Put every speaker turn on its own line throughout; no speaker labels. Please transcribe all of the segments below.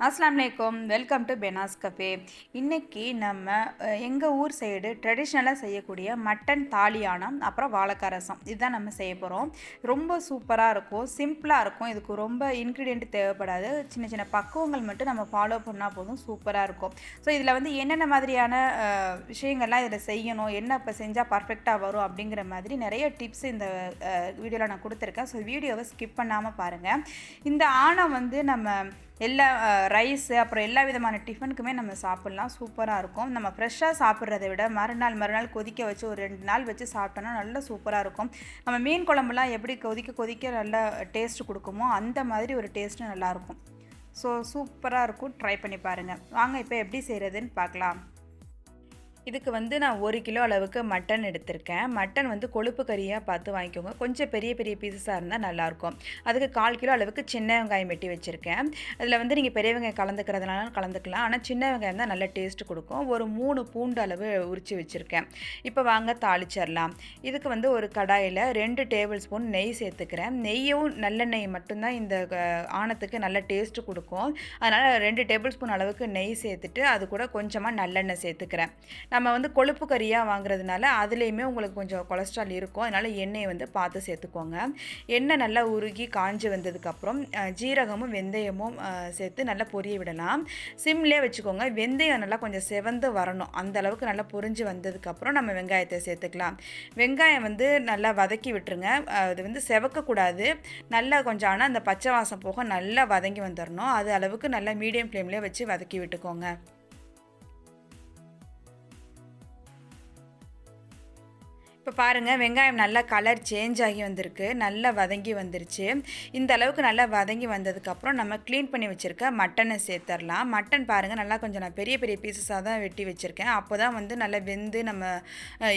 அஸ்ஸலாமு அலைக்கும். Welcome to பெனாஸ் cafe. இன்னைக்கு நம்ம எங்கள் ஊர் சைடு ட்ரெடிஷ்னலாக செய்யக்கூடிய மட்டன் தாலியானம் அப்புறம் வாழைக்காய் ரசம் இதுதான் நம்ம செய்ய போகிறோம். ரொம்ப சூப்பராக இருக்கும், சிம்பிளாக இருக்கும். இதுக்கு ரொம்ப இன்க்ரீடியன்ட் தேவைப்படாது. சின்ன சின்ன பக்குவங்கள் மட்டும் நம்ம ஃபாலோ பண்ணால் போதும், சூப்பராக இருக்கும். ஸோ இதில் வந்து என்னென்ன மாதிரியான விஷயங்கள்லாம் இதில் செய்யணும், என்ன இப்போ செஞ்சால் பர்ஃபெக்டாக வரும் அப்படிங்கிற மாதிரி நிறைய டிப்ஸ் இந்த வீடியோவில் நான் கொடுத்துருக்கேன். ஸோ வீடியோவை ஸ்கிப் பண்ணாமல் பாருங்கள். இந்த ஆணம் வந்து நம்ம எல்லா ரைஸு அப்புறம் எல்லா விதமான டிஃபனுக்குமே நம்ம சாப்பிட்லாம், சூப்பராக இருக்கும். நம்ம ஃப்ரெஷ்ஷாக சாப்பிட்றத விட மறுநாள் கொதிக்க வச்சு ஒரு 2 நாள் வச்சு சாப்பிட்டோன்னா நல்லா சூப்பராக இருக்கும். நம்ம மீன் குழம்புலாம் எப்படி கொதிக்க நல்லா டேஸ்ட்டு கொடுக்குமோ அந்த மாதிரி ஒரு டேஸ்ட்டு நல்லாயிருக்கும். ஸோ சூப்பராக இருக்கும், ட்ரை பண்ணி பாருங்கள். வாங்க இப்போ எப்படி செய்கிறதுன்னு பார்க்கலாம். இதுக்கு வந்து நான் 1 கிலோ அளவுக்கு மட்டன் எடுத்திருக்கேன். மட்டன் வந்து கொழுப்பு கறியாக பார்த்து வாங்கிக்கோங்க. கொஞ்சம் பெரிய பெரிய பீஸஸாக இருந்தால் நல்லாயிருக்கும். அதுக்கு 1/4 கிலோ அளவுக்கு சின்ன வெங்காயம் வெட்டி வச்சுருக்கேன். அதில் வந்து நீங்கள் பெரிய வெங்காயம் கலந்துக்கிறதுனாலும் கலந்துக்கலாம். ஆனால் சின்ன வெங்காயம் தான் நல்ல டேஸ்ட்டு கொடுக்கும். ஒரு 3 பூண்டு அளவு உரித்து வச்சுருக்கேன். இப்போ வாங்க தாளிச்சிடலாம். இதுக்கு வந்து ஒரு கடாயில் 2 டேபிள் ஸ்பூன் நெய் சேர்த்துக்கிறேன். நெய்யும் நல்லெண்ணெய் மட்டும்தான் இந்த ஆணத்துக்கு நல்ல டேஸ்ட்டு கொடுக்கும். அதனால் 2 டேபிள் ஸ்பூன் அளவுக்கு நெய் சேர்த்துட்டு அது கூட கொஞ்சமாக நல்லெண்ணெய் சேர்த்துக்கிறேன். நம்ம வந்து கொழுப்பு கறியாக வாங்குறதுனால அதுலேயுமே உங்களுக்கு கொஞ்சம் கொலஸ்ட்ரால் இருக்கும். அதனால் எண்ணெயை வந்து பார்த்து சேர்த்துக்கோங்க. எண்ணெய் நல்லா உருகி காஞ்சி வந்ததுக்கப்புறம் ஜீரகமும் வெந்தயமும் சேர்த்து நல்லா பொரிய விடலாம். சிம்லேயே வச்சுக்கோங்க. வெந்தயம் நல்லா கொஞ்சம் செவந்து வரணும். அந்த அளவுக்கு நல்லா பொரிஞ்சு வந்ததுக்கப்புறம் நம்ம வெங்காயத்தை சேர்த்துக்கலாம். வெங்காயம் வந்து நல்லா வதக்கி விட்டுருங்க. அது வந்து செவக்கக்கூடாது. நல்லா கொஞ்சம் ஆனால் அந்த பச்சை வாசம் போக நல்லா வதங்கி வந்துடணும். அது அளவுக்கு நல்லா மீடியம் ஃப்ளேம்லேயே வச்சு வதக்கி விட்டுக்கோங்க. இப்போ பாருங்கள், வெங்காயம் நல்லா கலர் சேஞ்ச் ஆகி வந்திருக்கு, நல்லா வதங்கி வந்துருச்சு. இந்த அளவுக்கு நல்லா வதங்கி வந்ததுக்கப்புறம் நம்ம க்ளீன் பண்ணி வச்சுருக்க மட்டனை சேர்த்துடலாம். மட்டன் பாருங்கள், நல்லா கொஞ்சம் நான் பெரிய பெரிய பீசஸாக தான் வெட்டி வச்சுருக்கேன். அப்போ தான் வந்து நல்லா வெந்து நம்ம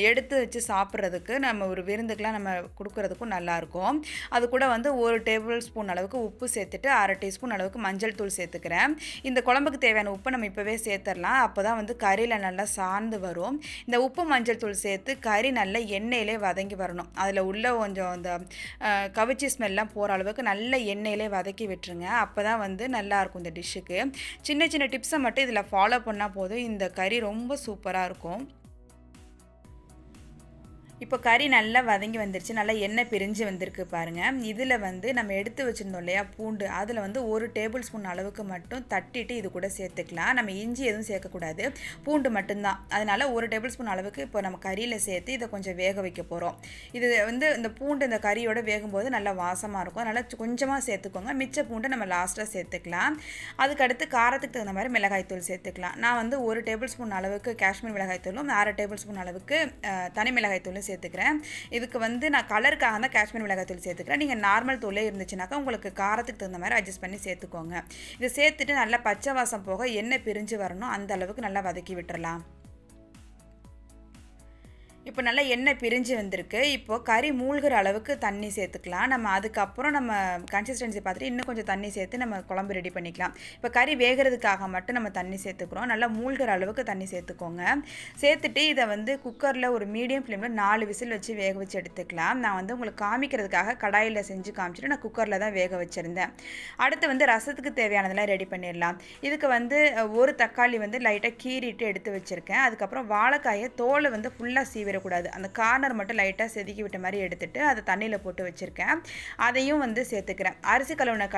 எடுத்து வச்சு சாப்பிட்றதுக்கு, நம்ம ஒரு விருந்துக்கெலாம் நம்ம கொடுக்குறதுக்கும் நல்லாயிருக்கும். அது கூட வந்து 1 டேபிள் ஸ்பூன் அளவுக்கு உப்பு சேர்த்துட்டு 1/2 டீஸ்பூன் அளவுக்கு மஞ்சள் தூள் சேர்த்துக்கிறேன். இந்த குழம்புக்கு தேவையான உப்பை நம்ம இப்போவே சேர்த்துடலாம். அப்போ தான் வந்து கறியில் நல்லா சார்ந்து வரும். இந்த உப்பு மஞ்சள் தூள் சேர்த்து கறி நல்லா எண்ணெயிலே வதங்கி வரணும். அதில் உள்ள கொஞ்சம் அந்த கவிச்சி ஸ்மெல்லாம் போகிற அளவுக்கு நல்ல எண்ணெயிலே வதக்கி விட்டுருங்க. அப்போ தான் வந்து நல்லாயிருக்கும் இந்த டிஷ்ஷுக்கு. சின்ன சின்ன டிப்ஸை மட்டும் இதில் ஃபாலோ பண்ணால் போதும், இந்த கறி ரொம்ப சூப்பராக இருக்கும். இப்போ கறி நல்லா வதங்கி வந்துருச்சு, நல்லா எண்ணெய் பிரிஞ்சு வந்திருக்கு பாருங்கள். இதில் வந்து நம்ம எடுத்து வச்சுருந்தோம் இல்லையா பூண்டு, அதில் வந்து 1 டேபிள் ஸ்பூன் அளவுக்கு மட்டும் தட்டிட்டு இது கூட சேர்த்துக்கலாம். நம்ம இஞ்சி எதுவும் சேர்க்கக்கூடாது, பூண்டு மட்டும்தான். அதனால் 1 டேபிள் ஸ்பூன் அளவுக்கு இப்போ நம்ம கறியில் சேர்த்து இதை கொஞ்சம் வேக வைக்க போகிறோம். இது வந்து இந்த பூண்டு இந்த கறியோட வேகும்போது நல்லா வாசமாக இருக்கும். அதனால் கொஞ்சமாக சேர்த்துக்கோங்க. மிச்ச பூண்டை நம்ம லாஸ்ட்டாக சேர்த்துக்கலாம். அதுக்கடுத்து காரத்துக்கு தகுந்த மாதிரி மிளகாய்த்தூள் சேர்த்துக்கலாம். நான் வந்து 1 டேபிள் ஸ்பூன் அளவுக்கு காஷ்மீர் மிளகாய்த்தூளும் 1/2 டேபிள் ஸ்பூன் அளவுக்கு தனி மிளகாய்த்தூளும் சேர்த்துக்கிறேன். இதுக்கு வந்து நான் கலருக்காக தான் காஷ்மீர் மிளகாய்த்தூள் சேர்த்துக்கிறேன். நீங்கள் நார்மல் தூளே இருந்துச்சுனாக்கா உங்களுக்கு காரத்துக்கு தகுந்த மாதிரி அட்ஜஸ்ட் பண்ணி சேர்த்துக்கோங்க. இதை சேர்த்துட்டு நல்லா பச்சை வாசம் போக எண்ணெய் பிரிஞ்சு வரணும், அந்த அளவுக்கு நல்லா வதக்கி விட்டுறலாம். இப்போ நல்லா எண்ணெய் பிரிஞ்சு வந்திருக்கு. இப்போது கறி மூழ்கிற அளவுக்கு தண்ணி சேர்த்துக்கலாம். நம்ம அதுக்கப்புறம் நம்ம கன்சிஸ்டன்சி பார்த்துட்டு இன்னும் கொஞ்சம் தண்ணி சேர்த்து நம்ம குழம்பு ரெடி பண்ணிக்கலாம். இப்போ கறி வேகிறதுக்காக மட்டும் நம்ம தண்ணி சேர்த்துக்கிறோம். நல்லா மூழ்கிற அளவுக்கு தண்ணி சேர்த்துக்கோங்க. சேர்த்துட்டு இதை வந்து குக்கரில் ஒரு மீடியம் ஃப்ளேமில் 4 விசில் வச்சு வேக வச்சு எடுத்துக்கலாம். நான் வந்து உங்களுக்கு காமிக்கிறதுக்காக கடாயில் செஞ்சு காமிச்சிட்டு நான் குக்கரில் தான் வேக வச்சுருந்தேன். அடுத்து வந்து ரசத்துக்கு தேவையானதெல்லாம் ரெடி பண்ணிடலாம். இதுக்கு வந்து ஒரு தக்காளி வந்து லைட்டாக கீறிட்டு எடுத்து வச்சுருக்கேன். அதுக்கப்புறம் வாழைக்காயை தோலை வந்து ஃபுல்லாக சீவிடக்கூடாது, அந்த கார்னர் மட்டும் லைட்டாக செதுக்கி விட்ட மாதிரி எடுத்துட்டு அதை தண்ணியில் போட்டு வச்சுருக்கேன். அதையும் வந்து சேர்த்துக்கிறேன். அரிசி கழுவின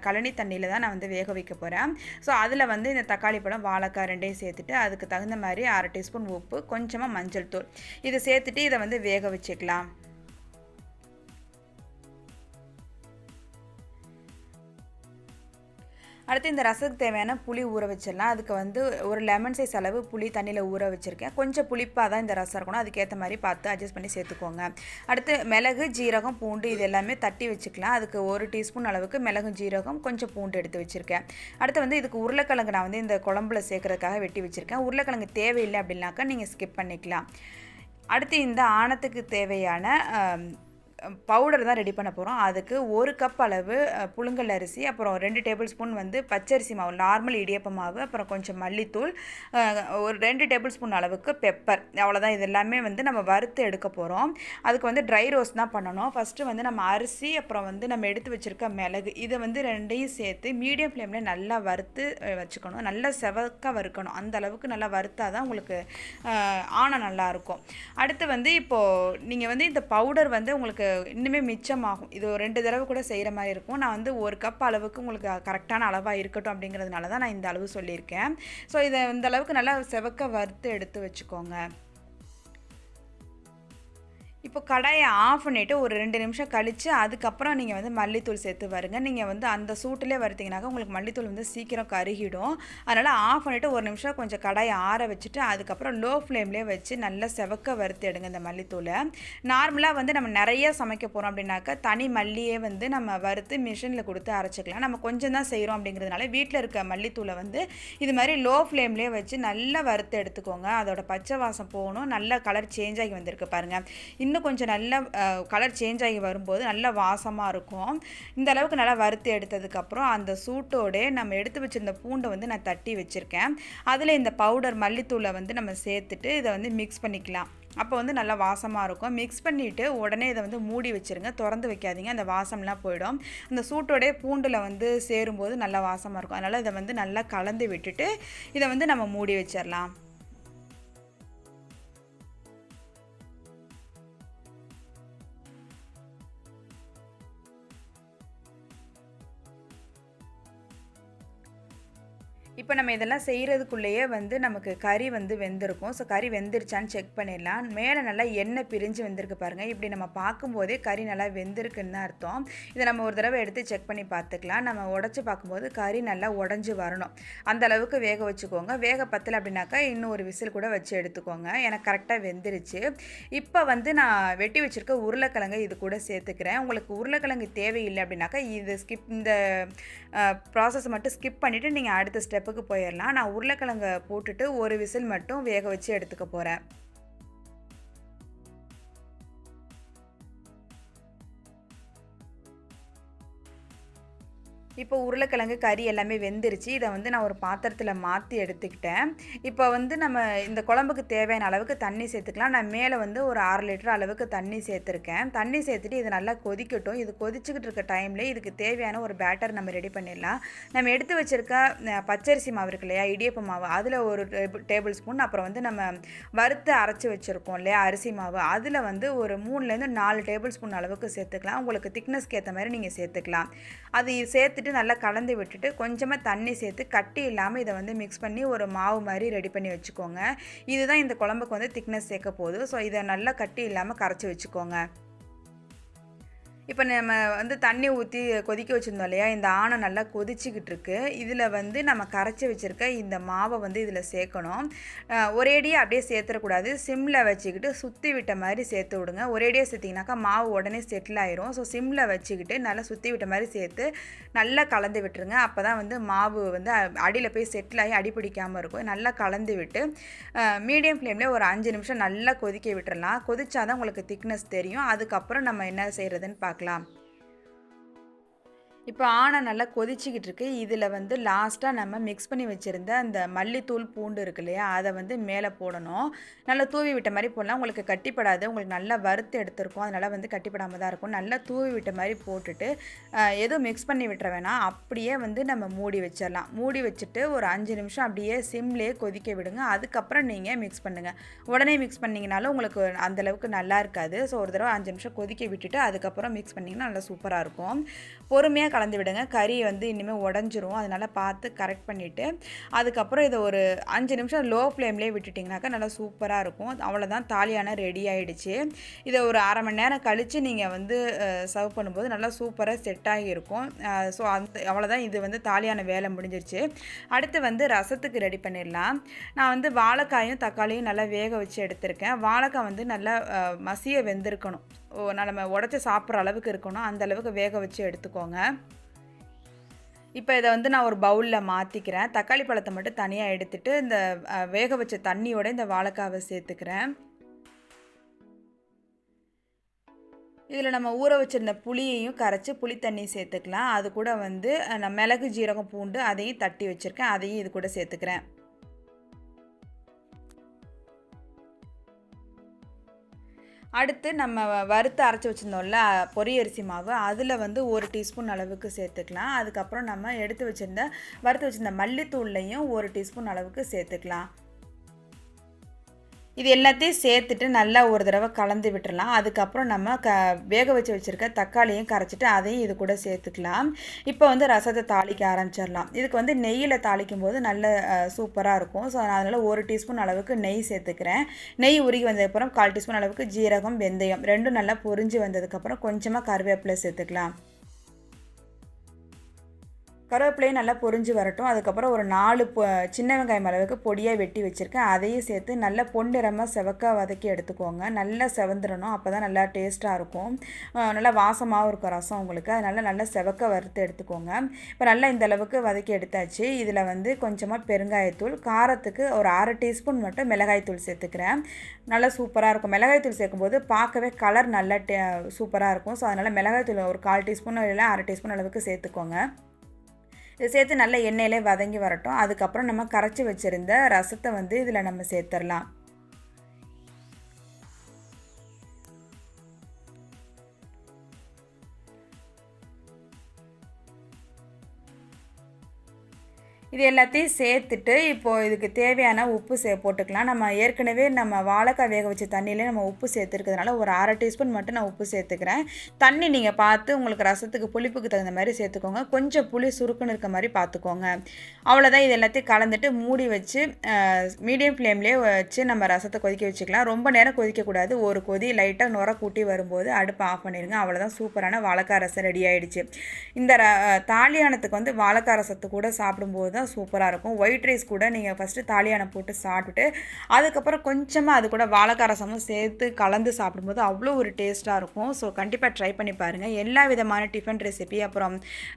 கழனி தண்ணியில் தான் நான் வந்து வேக வைக்க போகிறேன். ஸோ அதில் வந்து இந்த தக்காளி பழம் வாழைக்காய் ரெண்டையும் சேர்த்துட்டு அதுக்கு தகுந்த மாதிரி 1/2 டீஸ்பூன் உப்பு, கொஞ்சமாக மஞ்சள் தூள் இதை சேர்த்துட்டு இதை வந்து வேக வச்சுக்கலாம். அடுத்து இந்த ரசத்துக்கு தேவையான புளி ஊற வச்சிடலாம். அதுக்கு வந்து ஒரு லெமன் சைஸ் அளவு புளி தண்ணியில் ஊற வச்சுருக்கேன். கொஞ்சம் புளிப்பாக தான் இந்த ரசம் இருக்கணும், அதுக்கேற்ற மாதிரி பார்த்து அட்ஜஸ்ட் பண்ணி சேர்த்துக்கோங்க. அடுத்து மிளகு, ஜீரகம், பூண்டு இது எல்லாமே தட்டி வச்சுக்கலாம். அதுக்கு 1 டீஸ்பூன் அளவுக்கு மிளகு, ஜீரகம், கொஞ்சம் பூண்டு எடுத்து வச்சுருக்கேன். அடுத்து வந்து இதுக்கு உருளைக்கிழங்கு நான் வந்து இந்த குழம்புல சேர்க்கறதுக்காக வெட்டி வச்சுருக்கேன். உருளைக்கிழங்கு தேவையில்லை அப்படின்னாக்கா நீங்கள் ஸ்கிப் பண்ணிக்கலாம். அடுத்து இந்த ஆணத்துக்கு தேவையான பவுடர் தான் ரெடி பண்ண போகிறோம். அதுக்கு 1 கப் அளவு புழுங்கல் அரிசி, அப்புறம் 2 டேபிள் ஸ்பூன் வந்து பச்சரிசி மாவு, நார்மல் இடியப்ப மாவு, அப்புறம் கொஞ்சம் மல்லித்தூள், ஒரு 2 டேபிள் ஸ்பூன் அளவுக்கு பெப்பர். அவ்வளோதான். இது எல்லாமே வந்து நம்ம வறுத்து எடுக்க போகிறோம். அதுக்கு வந்து ட்ரை ரோஸ்ட் தான் பண்ணணும். ஃபஸ்ட்டு வந்து நம்ம அரிசி, அப்புறம் வந்து நம்ம எடுத்து வச்சுருக்க மிளகு, இதை வந்து ரெண்டையும் சேர்த்து மீடியம் ஃப்ளேமில் நல்லா வறுத்து வச்சுக்கணும். நல்லா செவக்க வறுக்கணும். அந்த அளவுக்கு நல்லா வறுத்தா தான் உங்களுக்கு ஆணம் நல்லாயிருக்கும். அடுத்து வந்து இப்போது நீங்கள் வந்து இந்த பவுடர் வந்து உங்களுக்கு இன்னுமே மிச்சமாகும். இது ஒரு 2 தடவை கூட செய்கிற மாதிரி இருக்கும். நான் வந்து 1 கப் அளவுக்கு உங்களுக்கு கரெக்டான அளவாக இருக்கட்டும் அப்படிங்கிறதுனால தான் நான் இந்த அளவு சொல்லியிருக்கேன். ஸோ இதை இந்த அளவுக்கு நல்லா செவக்க வறுத்து எடுத்து வச்சுக்கோங்க. இப்போ கடாயை ஆஃப் பண்ணிவிட்டு ஒரு 2 நிமிஷம் கழித்து அதுக்கப்புறம் நீங்கள் வந்து மல்லித்தூள் சேர்த்து வருங்க. நீங்கள் வந்து அந்த சூட்டிலே வறுத்தீங்கன்னாக்கா உங்களுக்கு மல்லித்தூள் வந்து சீக்கிரம் கருகிடும். அதனால் ஆஃப் பண்ணிவிட்டு ஒரு நிமிஷம் கொஞ்சம் கடாயை ஆற வச்சுட்டு அதுக்கப்புறம் லோ ஃப்ளேம்லேயே வச்சு நல்லா செவக்க வறுத்து எடுங்க இந்த மல்லித்தூளை. நார்மலாக வந்து நம்ம நிறைய சமைக்க போகிறோம் அப்படின்னாக்கா தனி மல்லியே வந்து நம்ம வறுத்து மிஷினில் கொடுத்து அரைச்சிக்கலாம். நம்ம கொஞ்சம் தான் செய்கிறோம் அப்படிங்கிறதுனால வீட்டில் இருக்க மல்லித்தூளை வந்து இது மாதிரி லோ ஃப்ளேம்லேயே வச்சு நல்லா வறுத்து எடுத்துக்கோங்க. அதோட பச்சை வாசம் போகணும். நல்லா கலர் சேஞ்ச் ஆகி வந்திருக்கு பாருங்கள். இன்னும் கொஞ்சம் நல்ல கலர் சேஞ்ச் ஆகி வரும்போது நல்ல வாசமாக இருக்கும். இந்த அளவுக்கு நல்லா வறுத்து எடுத்ததுக்கப்புறம் அந்த சூட்டோடு நம்ம எடுத்து வச்சுருந்த பூண்டை வந்து நான் தட்டி வச்சுருக்கேன். அதில் இந்த பவுடர் மல்லித்தூளை வந்து நம்ம சேர்த்துட்டு இதை வந்து மிக்ஸ் பண்ணிக்கலாம். அப்போ வந்து நல்லா வாசமாக இருக்கும். மிக்ஸ் பண்ணிவிட்டு உடனே இதை வந்து மூடி வச்சுருங்க. திறந்து வைக்காதீங்க, அந்த வாசம்லாம் போயிடும். அந்த சூட்டோடைய பூண்டில் வந்து சேரும்போது நல்லா வாசமாக இருக்கும். அதனால் இதை வந்து நல்லா கலந்து விட்டுட்டு இதை வந்து நம்ம மூடி வச்சிடலாம். இப்போ நம்ம இதெல்லாம் செய்கிறதுக்குள்ளேயே வந்து நமக்கு கறி வந்து வெந்திருக்கும். ஸோ கறி வெந்துருச்சான்னு செக் பண்ணிடலாம். மேலே நல்லா எண்ணெய் பிரிஞ்சு வெந்திருக்கு பாருங்கள். இப்படி நம்ம பார்க்கும்போதே கறி நல்லா வெந்திருக்குன்னு அர்த்தம். இதை நம்ம ஒரு தடவை எடுத்து செக் பண்ணி பார்த்துக்கலாம். நம்ம உடச்சி பார்க்கும்போது கறி நல்லா உடஞ்சி வரணும். அந்த அளவுக்கு வேக வச்சுக்கோங்க. வேக பத்தலை அப்படின்னாக்கா இன்னும் ஒரு விசில் கூட வச்சு எடுத்துக்கோங்க. எனக்கு கரெக்டாக வெந்துருச்சு. இப்போ வந்து நான் வெட்டி வச்சுருக்க உருளைக்கிழங்கு இது கூட சேர்த்துக்கிறேன். உங்களுக்கு உருளைக்கிழங்கு தேவையில்லை அப்படின்னாக்கா இந்த ப்ராசஸ் மட்டும் ஸ்கிப் பண்ணிவிட்டு நீங்கள் அடுத்த ஸ்டெப்புக்கு போயிடலாம். நான் உருளைக்கிழங்கை போட்டுட்டு ஒரு விசில் மட்டும் வேக வச்சு எடுத்துக்க போகிறேன். இப்போ உருளைக்கிழங்கு கறி எல்லாமே வெந்துருச்சு. இதை வந்து நான் ஒரு பாத்திரத்தில் மாற்றி எடுத்துக்கிட்டேன். இப்போ வந்து நம்ம இந்த குழம்புக்கு தேவையான அளவுக்கு தண்ணி சேர்த்துக்கலாம். நான் மேலே வந்து ஒரு 1/2 லிட்டர் அளவுக்கு தண்ணி சேர்த்துருக்கேன். தண்ணி சேர்த்துட்டு இது நல்லா கொதிக்கட்டும். இது கொதிச்சுக்கிட்டு இருக்க டைமில் இதுக்கு தேவையான ஒரு பேட்டர் நம்ம ரெடி பண்ணிடலாம். நம்ம எடுத்து வச்சுருக்க பச்சரிசி மாவு இருக்கு இல்லையா, இடியப்ப மாவு, அதில் ஒரு டேபிள் ஸ்பூன், அப்புறம் வந்து நம்ம வறுத்து அரைச்சி வச்சுருக்கோம் இல்லையா அரிசி மாவு, அதில் வந்து ஒரு 3லேருந்து 4 டேபிள் ஸ்பூன் அளவுக்கு சேர்த்துக்கலாம். உங்களுக்கு திக்னஸ்க்கு ஏற்ற மாதிரி நீங்கள் சேர்த்துக்கலாம். அது சேர்த்து நல்லா கலந்து விட்டுட்டு கொஞ்சமாக தண்ணி சேர்த்து கட்டி இல்லாமல் இதை வந்து மிக்ஸ் பண்ணி ஒரு மாவு மாதிரி ரெடி பண்ணி வச்சுக்கோங்க. இதுதான் இந்த குழம்புக்கு வந்து திக்னஸ் சேர்க்க போகுது. ஸோ இதை நல்லா கட்டி இல்லாமல் கரைச்சி வச்சுக்கோங்க. இப்போ நம்ம வந்து தண்ணி ஊற்றி கொதிக்க வச்சுருந்தோம் இல்லையா, இந்த ஆணம் நல்லா கொதிச்சிக்கிட்டு இருக்கு. இதில் வந்து நம்ம கரைச்சி வச்சுருக்க இந்த மாவை வந்து இதில் சேர்க்கணும். ஒரேடியாக அப்படியே சேர்த்துடக்கூடாது. சிம்மில் வச்சுக்கிட்டு சுற்றி விட்ட மாதிரி சேர்த்து விடுங்க. ஒரேடியாக சேர்த்திங்கனாக்கா மாவு உடனே செட்டில் ஆயிரும். ஸோ சிம்மில் வச்சுக்கிட்டு நல்லா சுற்றி விட்ட மாதிரி சேர்த்து நல்லா கலந்து விட்டுருங்க. அப்போ தான் வந்து மாவு வந்து அடியில் போய் செட்டில் ஆகி அடி பிடிக்காமல் இருக்கும். நல்லா கலந்து விட்டு மீடியம் ஃப்ளேமில் ஒரு 5 நிமிஷம் நல்லா கொதிக்க விட்டுறலாம். கொதிச்சாதான் உங்களுக்கு திக்னஸ் தெரியும். அதுக்கப்புறம் நம்ம என்ன செய்கிறதுன்னு பார்க்கலாம். இப்போ ஆணம் நல்லா கொதிச்சிக்கிட்டு இருக்கு. இதில் வந்து லாஸ்ட்டாக நம்ம மிக்ஸ் பண்ணி வச்சுருந்த அந்த மல்லித்தூள் பூண்டு இருக்கு இல்லையா, அதை வந்து மேலே போடணும். நல்லா தூவி விட்ட மாதிரி போடலாம். உங்களுக்கு கட்டிப்படாது. உங்களுக்கு நல்லா வறுத்து எடுத்துருக்கும். அதனால் வந்து கட்டிப்படாமல் தான் இருக்கும். நல்லா தூவி விட்ட மாதிரி போட்டுட்டு எதுவும் மிக்ஸ் பண்ணி விட்டுற வேணாம். அப்படியே வந்து நம்ம மூடி வச்சிடலாம். மூடி வச்சுட்டு ஒரு 5 நிமிஷம் அப்படியே சிம்லேயே கொதிக்க விடுங்க. அதுக்கப்புறம் நீங்கள் மிக்ஸ் பண்ணுங்கள். உடனே மிக்ஸ் பண்ணிங்கனாலும் உங்களுக்கு அந்தளவுக்கு நல்லா இருக்காது. ஸோ ஒரு தடவை 5 நிமிஷம் கொதிக்க விட்டுட்டு அதுக்கப்புறம் மிக்ஸ் பண்ணிங்கன்னா நல்லா சூப்பராக இருக்கும். பொறுமையாக கலந்து விடுங்க. கறி வந்து இனிமேல் உடஞ்சிரும். அதனால் பார்த்து கரெக்ட் பண்ணிவிட்டு அதுக்கப்புறம் இதை ஒரு 5 நிமிஷம் லோ ஃப்ளேம்லேயே விட்டுட்டிங்கனாக்கா நல்லா சூப்பராக இருக்கும். அவ்வளோதான், தாலியான ரெடி ஆகிடுச்சு. இதை ஒரு 1/2 மணி நேரம் கழித்து நீங்கள் வந்து சர்வ் பண்ணும்போது நல்லா சூப்பராக செட் ஆகியிருக்கும். ஸோ அவ்வளோதான், இது வந்து தாலியான வேலை முடிஞ்சிருச்சு. அடுத்து வந்து ரசத்துக்கு ரெடி பண்ணிடலாம். நான் வந்து வாழைக்காயும் தக்காளியும் நல்லா வேக வச்சு எடுத்திருக்கேன். வாழைக்காய் வந்து நல்லா மசிய வெந்திருக்கணும். நம்ம உடச்சி சாப்பிட்ற அளவுக்கு இருக்கணும். அந்த அளவுக்கு வேக வச்சு எடுத்துக்கோங்க. இப்போ இதை வந்து நான் ஒரு பவுலில் மாற்றிக்கிறேன். தக்காளி பழத்தை மட்டும் தனியாக எடுத்துகிட்டு இந்த வேக வச்ச தண்ணியோட இந்த வாழைக்காவை சேர்த்துக்கிறேன். இதில் நம்ம ஊற வச்சுருந்த புளியையும் கரைச்சி புளி தண்ணி சேர்த்துக்கலாம். அது கூட வந்து நான் மிளகு, ஜீரகம், பூண்டு அதையும் தட்டி வச்சுருக்கேன். அதையும் இது கூட சேர்த்துக்கிறேன். அடுத்து நம்ம வறுத்து அரைச்சி வச்சுருந்தோம்ல பொரி அரிசி மாவு, அதில் வந்து 1 டீஸ்பூன் அளவுக்கு சேர்த்துக்கலாம். அதுக்கப்புறம் நம்ம வறுத்து வச்சுருந்த மல்லித்தூள்லையும் 1 டீஸ்பூன் அளவுக்கு சேர்த்துக்கலாம். இது எல்லாத்தையும் சேர்த்துட்டு நல்லா ஒரு தடவை கலந்து விட்டுறலாம். அதுக்கப்புறம் நம்ம வேக வச்சுருக்க தக்காளியும் கரைச்சிட்டு அதையும் இது கூட சேர்த்துக்கலாம். இப்போ வந்து ரசத்தை தாளிக்க ஆரம்பிச்சிடலாம். இதுக்கு வந்து நெய்யில் தாளிக்கும் போது நல்ல சூப்பராக இருக்கும். ஸோ அதனால் 1 டீஸ்பூன் அளவுக்கு நெய் சேர்த்துக்கிறேன். நெய் உருகி வந்ததுக்கப்புறம் 1/4 டீஸ்பூன் அளவுக்கு ஜீரகம், வெந்தயம் ரெண்டும் நல்லா பொரிஞ்சு வந்ததுக்கப்புறம் கொஞ்சமாக கருவேப்பிலை சேர்த்துக்கலாம். கருவேப்பிலையும் நல்லா பொரிஞ்சு வரட்டும். அதுக்கப்புறம் ஒரு 4 சின்ன வெங்காயம் அளவுக்கு பொடியாக வெட்டி வச்சுருக்கேன். அதையும் சேர்த்து நல்லா பொன்னிறமாக செவக்க வதக்கி எடுத்துக்கோங்க. நல்லா செவந்துடணும். அப்போ தான் நல்லா டேஸ்ட்டாக இருக்கும். நல்லா வாசமாகவும் இருக்கும் ரசம் உங்களுக்கு. அதனால் நல்லா செவக்க வறுத்து எடுத்துக்கோங்க. இப்போ நல்லா இந்த அளவுக்கு வதக்கி எடுத்தாச்சு. இதில் வந்து கொஞ்சமாக பெருங்காயத்தூள், காரத்துக்கு ஒரு 1/2 டீஸ்பூன் மட்டும் மிளகாய்த்தூள் சேர்த்துக்கிறேன். நல்லா சூப்பராக இருக்கும். மிளகாய்த்தூள் சேர்க்கும்போது பார்க்கவே கலர் நல்லா சூப்பராக இருக்கும். ஸோ அதனால் மிளகாய்த்தூள் ஒரு 1/4 டீஸ்பூன் இல்லை 1/2 டீஸ்பூன் அளவுக்கு சேர்த்துக்கோங்க. இதை சேர்த்து நல்லா எண்ணெயிலே வதங்கி வரட்டும். அதுக்கப்புறம் நம்ம கரைச்சி வச்சுருந்த ரசத்தை வந்து இதில் நம்ம சேர்த்துடலாம். இது எல்லாத்தையும் சேர்த்துட்டு இப்போது இதுக்கு தேவையான உப்பு போட்டுக்கலாம். நம்ம ஏற்கனவே வாழைக்காய் வேக வச்ச தண்ணியிலே நம்ம உப்பு சேர்த்துருக்கிறதுனால ஒரு 1/2 டீஸ்பூன் மட்டும் நான் உப்பு சேர்த்துக்கிறேன். தண்ணி நீங்கள் பார்த்து உங்களுக்கு ரசத்துக்கு புளிப்புக்கு தகுந்த மாதிரி சேர்த்துக்கோங்க. கொஞ்சம் புளி சுருக்குன்னு இருக்க மாதிரி பார்த்துக்கோங்க. அவ்வளோதான். இது எல்லாத்தையும் கலந்துட்டு மூடி வச்சு மீடியம் ஃப்ளேம்லேயே வச்சு நம்ம ரசத்தை கொதிக்க வச்சுக்கலாம். ரொம்ப நேரம் கொதிக்கக்கூடாது. ஒரு கொதி லைட்டாக நுர கூட்டி வரும்போது அடுப்பை ஆஃப் பண்ணிடுங்க. அவ்வளோதான், சூப்பரான வாழைக்காய் ரசம் ரெடி ஆகிடுச்சு. இந்த தாளியானத்துக்கு வந்து வாழைக்காய் ரசத்து கூட சாப்பிடும்போது தான் சூப்பராக இருக்கும். ஒயிட் ரைஸ் கூட நீங்கள் ஃபஸ்ட்டு தாளியானம் போட்டு சாப்பிட்டுட்டு அதுக்கப்புறம் கொஞ்சமாக அது கூட வாழைக்காய் ரசமும் சேர்த்து கலந்து சாப்பிடும்போது அவ்வளோ ஒரு டேஸ்ட்டாக இருக்கும். ஸோ கண்டிப்பாக ட்ரை பண்ணி பாருங்கள். எல்லா விதமான டிஃபன் ரெசிபி அப்புறம்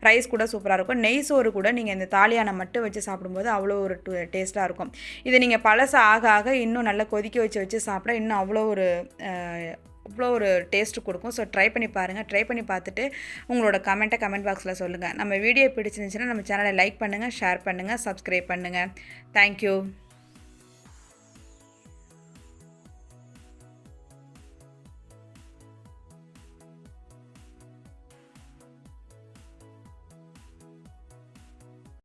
ரைஸ் கூட சூப்பராக இருக்கும். நெய் சோறு கூட நீங்கள் இந்த தாளியானம் மட்டும் வச்சு சாப்பிடும்போது அவ்வளோ ஒரு டேஸ்ட்டாக இருக்கும். இதை நீங்கள் பழசு ஆக ஆக இன்னும் நல்லா கொதிக்க வச்சு சாப்பிட இன்னும் அவ்வளோ ஒரு டேஸ்ட்டு கொடுக்கும். ஸோ ட்ரை பண்ணி பாருங்கள். ட்ரை பண்ணி பார்த்துட்டு உங்களோட கமெண்ட் பாக்ஸில் சொல்லுங்கள். நம்ம வீடியோ பிடிச்சிருந்துச்சுன்னா நம்ம சேனலை லைக் பண்ணுங்கள், ஷேர் பண்ணுங்கள், சப்ஸ்கிரைப் பண்ணுங்கள். தேங்க்யூ.